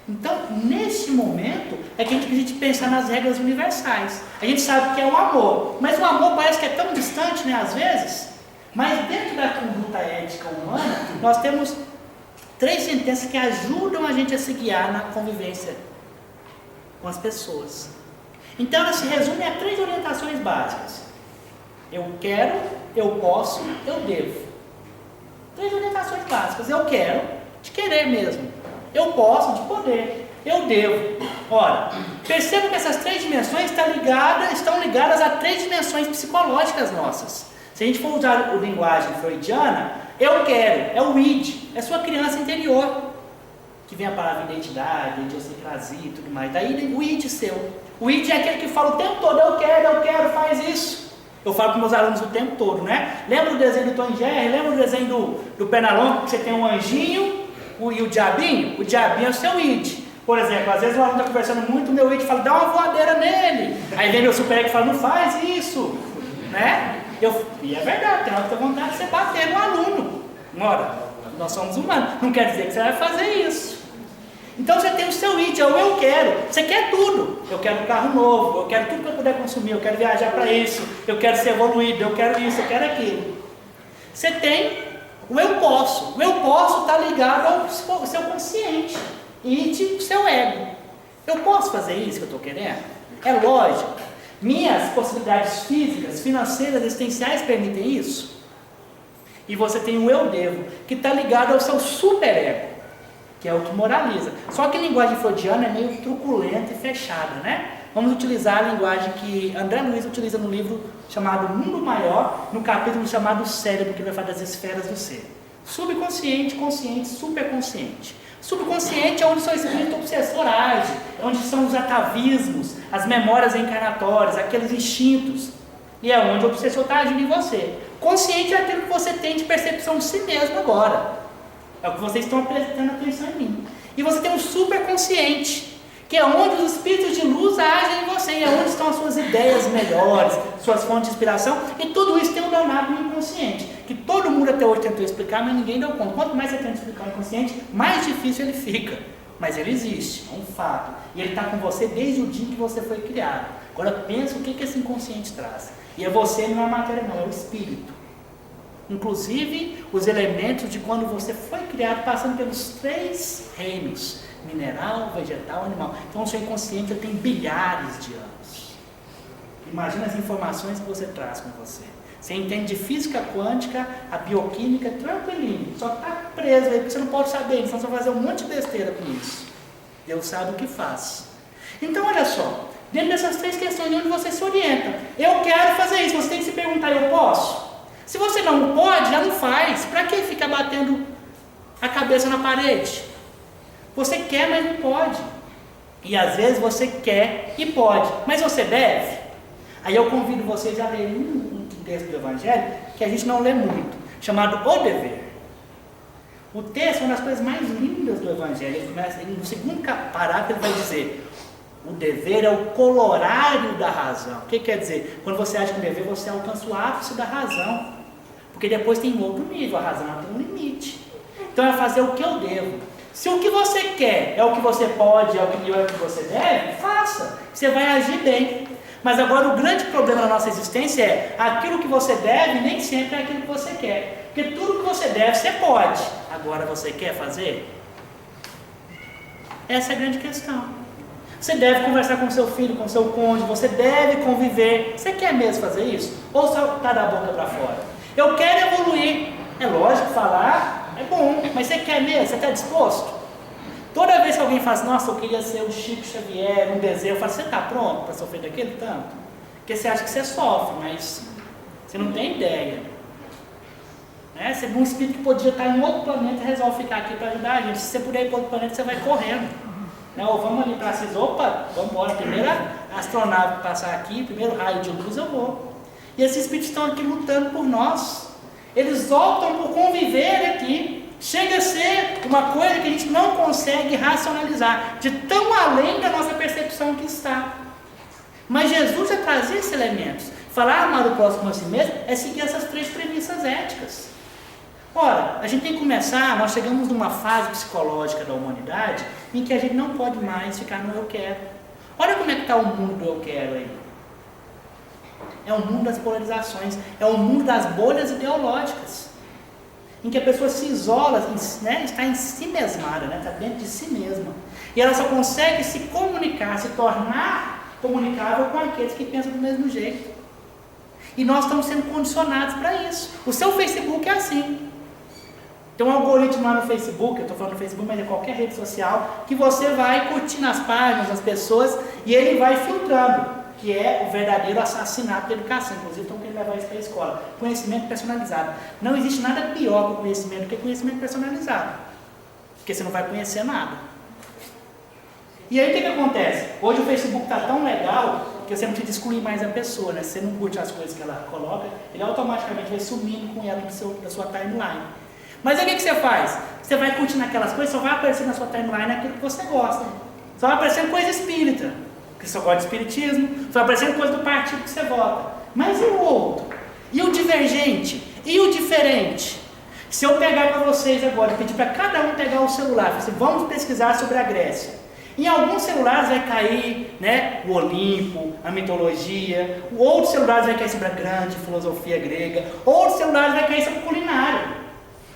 Então, neste momento, é que a gente precisa pensar nas regras universais. A gente sabe que é o amor, mas o amor parece que é tão distante, né, às vezes. Mas dentro da conduta ética humana, nós temos 3 sentenças que ajudam a gente a se guiar na convivência com as pessoas. Então, ela se resume a 3 orientações básicas. Eu quero, eu posso, eu devo. 3 orientações básicas. Eu quero, de querer mesmo. Eu posso, de poder. Eu devo. Ora, perceba que essas 3 dimensões estão ligadas a 3 dimensões psicológicas nossas. Se a gente for usar a linguagem freudiana, Eu quero, é o id, é sua criança interior, que vem a palavra identidade, idiosincrasia e tudo mais. Daí o id seu. O id é aquele que fala o tempo todo, eu quero, faz isso. Eu falo com meus alunos o tempo todo, né? Lembra do desenho do Tom e Jerry? Lembra do desenho do Pernalonga, que você tem um anjinho e o diabinho? O diabinho é o seu id. Por exemplo, às vezes o aluno está conversando muito, o meu id fala, dá uma voadeira nele. Aí vem meu super ego e fala, não faz isso, né? E é verdade, tem hora que tem vontade de você bater no aluno. Ora, nós somos humanos, não quer dizer que você vai fazer isso. Então você tem o seu id, é o eu quero. Você quer tudo. Eu quero um carro novo, eu quero tudo que eu puder consumir, eu quero viajar para isso, eu quero ser evoluído, eu quero isso, eu quero aquilo. Você tem o eu posso. O eu posso está ligado ao seu consciente, id, seu ego. Eu posso fazer isso que eu estou querendo? É lógico. Minhas possibilidades físicas, financeiras, existenciais permitem isso? E você tem o eu devo, que está ligado ao seu superego, que é o que moraliza. Só que a linguagem freudiana é meio truculenta e fechada, né? Vamos utilizar a linguagem que André Luiz utiliza no livro chamado Mundo Maior, no capítulo chamado Cérebro, que vai falar das esferas do ser. Subconsciente, consciente, superconsciente. Subconsciente é onde seu espírito obsessor age, é onde são os atavismos, as memórias encarnatórias, aqueles instintos, e é onde o obsessor está agindo em você. Consciente é aquilo que você tem de percepção de si mesmo agora. É o que vocês estão prestando atenção em mim. E você tem um superconsciente, que é onde os espíritos de luz agem em você, e é onde estão as suas ideias melhores, suas fontes de inspiração, e tudo isso tem um danado no inconsciente, que todo mundo até hoje tentou explicar, mas ninguém deu conta. Quanto mais você tenta explicar o inconsciente, mais difícil ele fica. Mas ele existe, é um fato. E ele está com você desde o dia que você foi criado. Agora pensa o que esse inconsciente traz. E é você, não é a matéria não, é o espírito. Inclusive os elementos de quando você foi criado, passando pelos 3 reinos: mineral, vegetal, animal. Então o seu inconsciente tem bilhares de anos. Imagina as informações que você traz com você. Você entende de física quântica, a bioquímica, tranquilinho. Só está preso aí, porque você não pode saber, senão você vai fazer um monte de besteira com isso. Deus sabe o que faz. Então olha só, dentro dessas 3 questões onde você se orienta. Eu quero fazer isso, você tem que se perguntar, eu posso? Se você não pode, já não faz. Para que ficar batendo a cabeça na parede? Você quer, mas não pode. E às vezes você quer e pode, mas você deve. Aí eu convido vocês a lerem um texto do Evangelho que a gente não lê muito, chamado O Dever. O texto é uma das coisas mais lindas do Evangelho. Ele começa, no segundo parágrafo ele vai dizer: o dever é o colorário da razão. O que quer dizer? Quando você age com dever, você alcança o ápice da razão. Porque depois tem outro nível, a razão tem um limite. Então é fazer o que eu devo. Se o que você quer é o que você pode, é o que você deve, faça. Você vai agir bem. Mas agora o grande problema da nossa existência é aquilo que você deve nem sempre é aquilo que você quer. Porque tudo que você deve, você pode. Agora você quer fazer? Essa é a grande questão. Você deve conversar com seu filho, com seu cônjuge, você deve conviver. Você quer mesmo fazer isso? Ou só está da boca para fora? Eu quero evoluir. É lógico, falar é bom, mas você quer mesmo? Você está disposto? Toda vez que alguém fala assim, nossa, eu queria ser o Chico Xavier, um desejo, eu falo, você está pronto para sofrer daquele tanto? Porque você acha que você sofre, mas você não tem ideia. Né? Você é um espírito que podia estar em outro planeta e resolve ficar aqui para ajudar a gente. Se você puder ir para outro planeta, você vai correndo. Né? Ou vamos ali para Assis, opa, vamos embora, primeira astronave que passar aqui, primeiro raio de luz eu vou. E esses espíritos estão aqui lutando por nós. Eles optam por conviver aqui. Chega a ser uma coisa que a gente não consegue racionalizar, de tão além da nossa percepção que está. Mas Jesus já trazia esses elementos. Falar amar o próximo a si mesmo é seguir essas 3 premissas éticas. Ora, a gente tem que começar, nós chegamos numa fase psicológica da humanidade em que a gente não pode mais ficar no eu quero. Olha como é que está o mundo do eu quero aí. É o mundo das polarizações, é o mundo das bolhas ideológicas, em que a pessoa se isola, né, está em si mesmada, né, está dentro de si mesma. E ela só consegue se comunicar, se tornar comunicável com aqueles que pensam do mesmo jeito. E nós estamos sendo condicionados para isso. O seu Facebook é assim. Tem um algoritmo lá no Facebook, eu estou falando no Facebook, mas é qualquer rede social, que você vai curtindo as páginas das pessoas e ele vai filtrando. que é o verdadeiro assassinato da educação. Inclusive, estão querendo levar isso para a escola. Conhecimento personalizado. Não existe nada pior que o conhecimento do que conhecimento personalizado. Porque você não vai conhecer nada. E aí, o que acontece? Hoje o Facebook está tão legal que você não precisa excluir mais a pessoa, né? Se você não curte as coisas que ela coloca, ele automaticamente vai sumindo com ela da sua timeline. Mas aí o que você faz? Você vai curtindo aquelas coisas, só vai aparecer na sua timeline aquilo que você gosta. Só vai aparecendo coisa espírita, porque você só gosta de espiritismo, só vai aparecendo coisa do partido que você vota. Mas e o outro? E o divergente? E o diferente? Se eu pegar para vocês agora, pedir para cada um pegar o celular, assim, vamos pesquisar sobre a Grécia. Em alguns celulares vai cair, né, o Olimpo, a mitologia, outros celulares vai cair sobre a grande filosofia grega, outros celulares vai cair sobre culinária,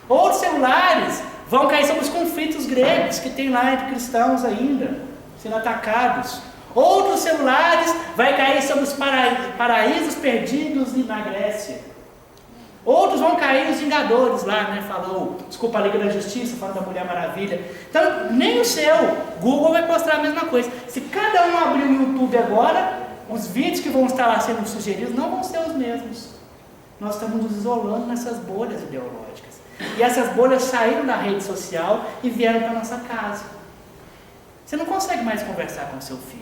outros celulares vão cair sobre os conflitos gregos que tem lá entre cristãos ainda, sendo atacados. Outros celulares vai cair sobre os paraísos perdidos na Grécia. Outros vão cair os Vingadores lá, né? Falou, desculpa, a Liga da Justiça, falando da Mulher Maravilha. Então, nem o seu Google vai mostrar a mesma coisa. Se cada um abrir o YouTube agora, os vídeos que vão estar lá sendo sugeridos não vão ser os mesmos. Nós estamos nos isolando nessas bolhas ideológicas. E essas bolhas saíram da rede social e vieram para a nossa casa. Você não consegue mais conversar com o seu filho.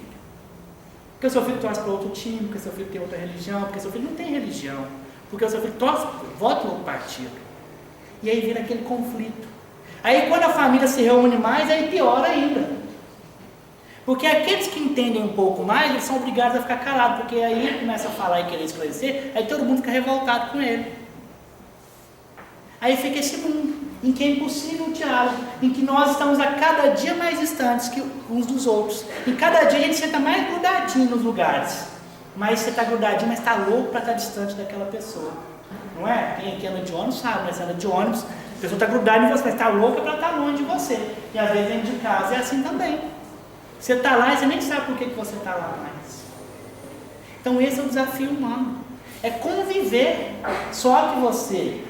Porque o seu filho torce para outro time, porque o seu filho tem outra religião, porque o seu filho não tem religião. Porque o seu filho vota em outro partido. E aí vira aquele conflito. Aí quando a família se reúne mais, aí piora ainda. Porque aqueles que entendem um pouco mais, eles são obrigados a ficar calados. Porque aí ele começa a falar e querer esclarecer, aí todo mundo fica revoltado com ele. Aí fica esse mundo em que é impossível o diálogo, em que nós estamos a cada dia mais distantes que uns dos outros. E cada dia a gente senta mais grudadinho nos lugares. Mas você está grudadinho, mas está louco para estar distante daquela pessoa. Não é? Quem aqui anda de ônibus sabe, mas anda de ônibus, a pessoa está grudada em você, mas está louca para estar longe de você. E às vezes dentro de casa é assim também. Você está lá e você nem sabe por que você está lá mais. Então esse é o desafio humano. É conviver. Só que você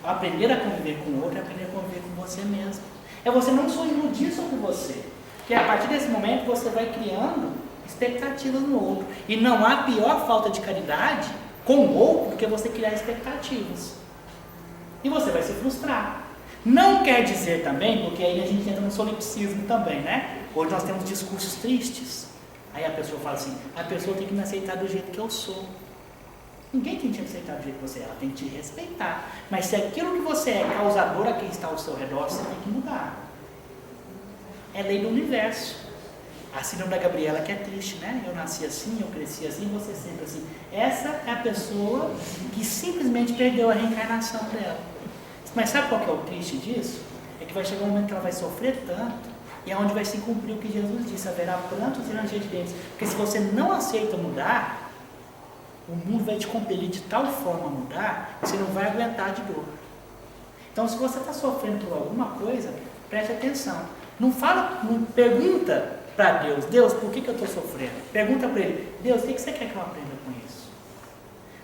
aprender a conviver com o outro é aprender a conviver com você mesmo. É você não só iludir sobre você. Porque a partir desse momento você vai criando expectativas no outro. E não há pior falta de caridade com o outro do que você criar expectativas. E você vai se frustrar. Não quer dizer também, porque aí a gente entra no solipsismo também, né? Hoje nós temos discursos tristes. Aí a pessoa fala assim, a pessoa tem que me aceitar do jeito que eu sou. Ninguém tem que te aceitar do jeito que você é, ela tem que te respeitar. Mas se aquilo que você é causador a quem está ao seu redor, você tem que mudar. É lei do universo. A síndrome da Gabriela que é triste, né? Eu nasci assim, eu cresci assim, você sempre assim. Essa é a pessoa que simplesmente perdeu a reencarnação dela. Mas sabe qual que é o triste disso? É que vai chegar um momento que ela vai sofrer tanto, e é onde vai se cumprir o que Jesus disse, haverá prantos e ranger de dentes. Porque se você não aceita mudar, o mundo vai te compelir de tal forma a mudar, que você não vai aguentar de dor. Então se você está sofrendo por alguma coisa, preste atenção. Não fala, não pergunta para Deus, Deus, por que eu estou sofrendo? Pergunta para Ele, Deus, o que você quer que eu aprenda com isso?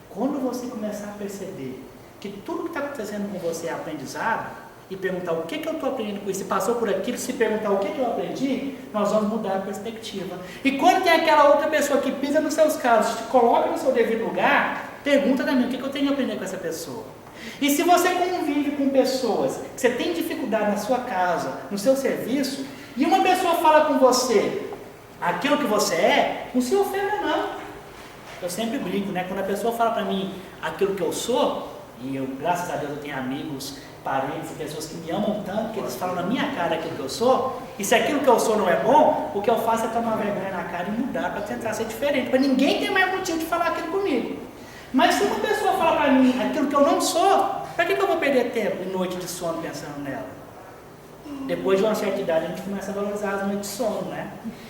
Quando você começar a perceber que tudo que está acontecendo com você é aprendizado, e perguntar o que eu estou aprendendo com isso, se passou por aquilo, se perguntar o que eu aprendi, nós vamos mudar a perspectiva. E quando tem aquela outra pessoa que pisa nos seus calos, te coloca no seu devido lugar, pergunta também, o que eu tenho que aprender com essa pessoa? E se você convive com pessoas que você tem dificuldade na sua casa, no seu serviço, e uma pessoa fala com você aquilo que você é, não se ofenda não. Eu sempre brinco, né? Quando a pessoa fala para mim aquilo que eu sou, e eu, graças a Deus, eu tenho amigos, parentes, pessoas que me amam tanto, que eles falam na minha cara aquilo que eu sou, e se aquilo que eu sou não é bom, o que eu faço é tomar vergonha na cara e mudar para tentar ser diferente, para ninguém ter mais motivo de falar aquilo comigo. Mas se uma pessoa fala para mim aquilo que eu não sou, para que eu vou perder tempo e noite de sono pensando nela? Depois de uma certa idade a gente começa a valorizar as noites de sono, né?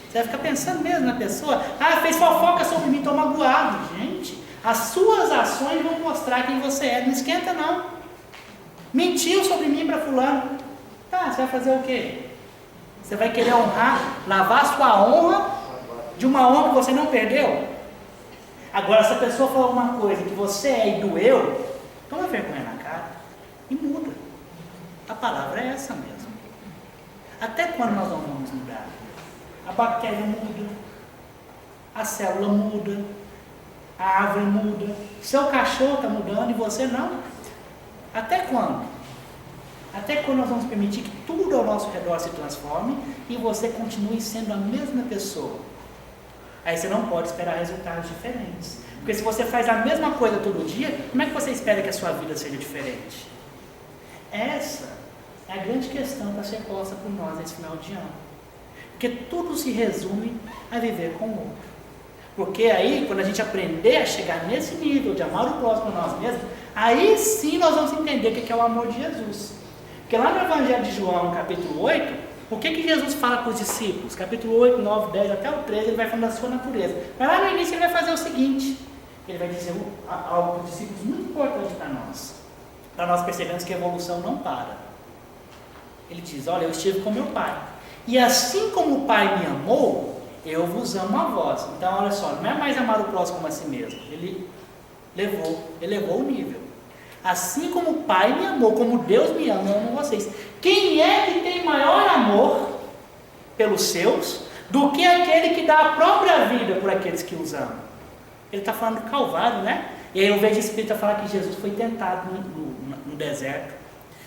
Você vai ficar pensando mesmo na pessoa, fez fofoca sobre mim, tô magoado. Gente, as suas ações vão mostrar quem você é, não esquenta não. Mentiu sobre mim para fulano, tá, você vai fazer o quê? Você vai querer honrar, lavar sua honra de uma honra que você não perdeu? Agora, se a pessoa falar uma coisa que você é e doeu, toma vergonha na cara e muda. A palavra é essa mesmo. Até quando nós não vamos mudar? A bactéria muda, a célula muda, a árvore muda, seu cachorro está mudando e você não. Até quando? Até quando nós vamos permitir que tudo ao nosso redor se transforme e você continue sendo a mesma pessoa? Aí você não pode esperar resultados diferentes. Porque se você faz a mesma coisa todo dia, como é que você espera que a sua vida seja diferente? Essa é a grande questão para ser posta por nós nesse final de ano. Porque tudo se resume a viver com o outro. Porque aí, quando a gente aprender a chegar nesse nível de amar o próximo a nós mesmos, aí sim nós vamos entender o que é o amor de Jesus. Porque lá no Evangelho de João, capítulo 8, o que Jesus fala para os discípulos? Capítulo 8, 9, 10 até o 13, ele vai falando da sua natureza. Mas lá no início ele vai fazer o seguinte, ele vai dizer algo para os discípulos muito importante para nós percebermos que a evolução não para. Ele diz, olha, eu estive com meu Pai, e assim como o Pai me amou, eu vos amo a vós. Então, olha só, não é mais amar o próximo como a si mesmo. Ele elevou o nível. Assim como o Pai me amou, como Deus me ama, eu amo vocês. Quem é que tem maior amor pelos seus do que aquele que dá a própria vida por aqueles que os amam? Ele está falando do Calvário, né? E aí eu vejo o Espírito falar que Jesus foi tentado no deserto.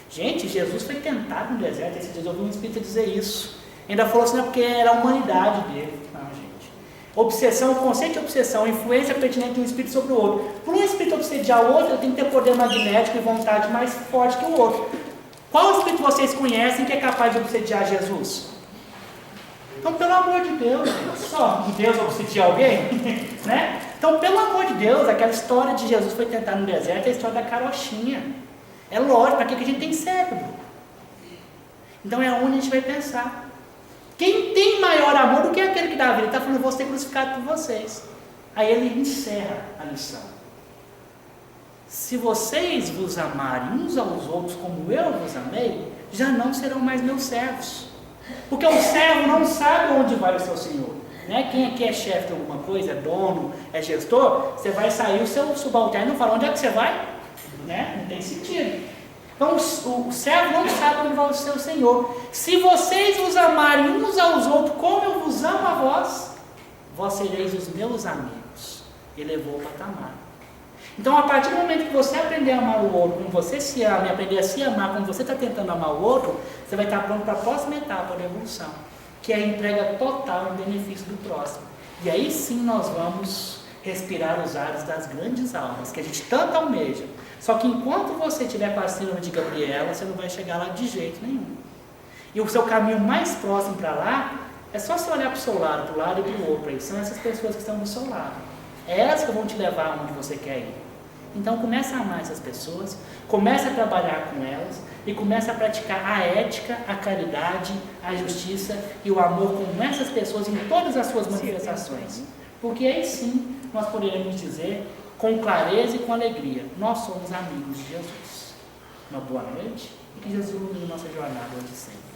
Gente, Jesus foi tentado no deserto. Esse dia eu ouvi um Espírito dizer isso. Ainda falou assim, não, porque era a humanidade dele. Não, gente. Obsessão, o conceito de obsessão, influência pertinente de um espírito sobre o outro. Por um espírito obsediar o outro, ele tem que ter poder magnético e vontade mais forte que o outro. Qual espírito vocês conhecem que é capaz de obsediar Jesus? Então, pelo amor de Deus, só Deus obsedia alguém? Né? Então, pelo amor de Deus, aquela história de Jesus foi tentar no deserto é a história da carochinha. É lógico, para que a gente tem cérebro? Então, é onde a gente vai pensar. Quem tem maior amor do que aquele que dá a vida? Ele está falando, vou ser crucificado por vocês. Aí ele encerra a lição. Se vocês vos amarem uns aos outros como eu vos amei, já não serão mais meus servos. Porque o servo não sabe onde vai o seu senhor. Né? Quem aqui é chefe de alguma coisa, é dono, é gestor, você vai sair, o seu subalterno não fala, onde é que você vai? Né? Não tem sentido. Então o servo não sabe onde vai o seu senhor. Se vocês vos amarem uns aos outros como eu vos amo a vós, vós sereis os meus amigos. Elevou o patamar. Então, a partir do momento que você aprender a amar o outro como você se ama, e aprender a se amar como você está tentando amar o outro, você vai estar pronto para a próxima etapa da evolução, que é a entrega total em benefício do próximo. E aí sim nós vamos respirar os ares das grandes almas, que a gente tanto almeja. Só que enquanto você estiver com a síndrome de Gabriela, você não vai chegar lá de jeito nenhum. E o seu caminho mais próximo para lá, é só você olhar para o seu lado, para o lado e para o outro. Aí. São essas pessoas que estão do seu lado. É elas que vão te levar onde você quer ir. Então comece a amar essas pessoas, comece a trabalhar com elas e comece a praticar a ética, a caridade, a justiça e o amor com essas pessoas em todas as suas manifestações. Porque aí sim nós poderemos dizer com clareza e com alegria, nós somos amigos de Jesus. Uma boa noite e que Jesus ilumine nossa jornada hoje sempre.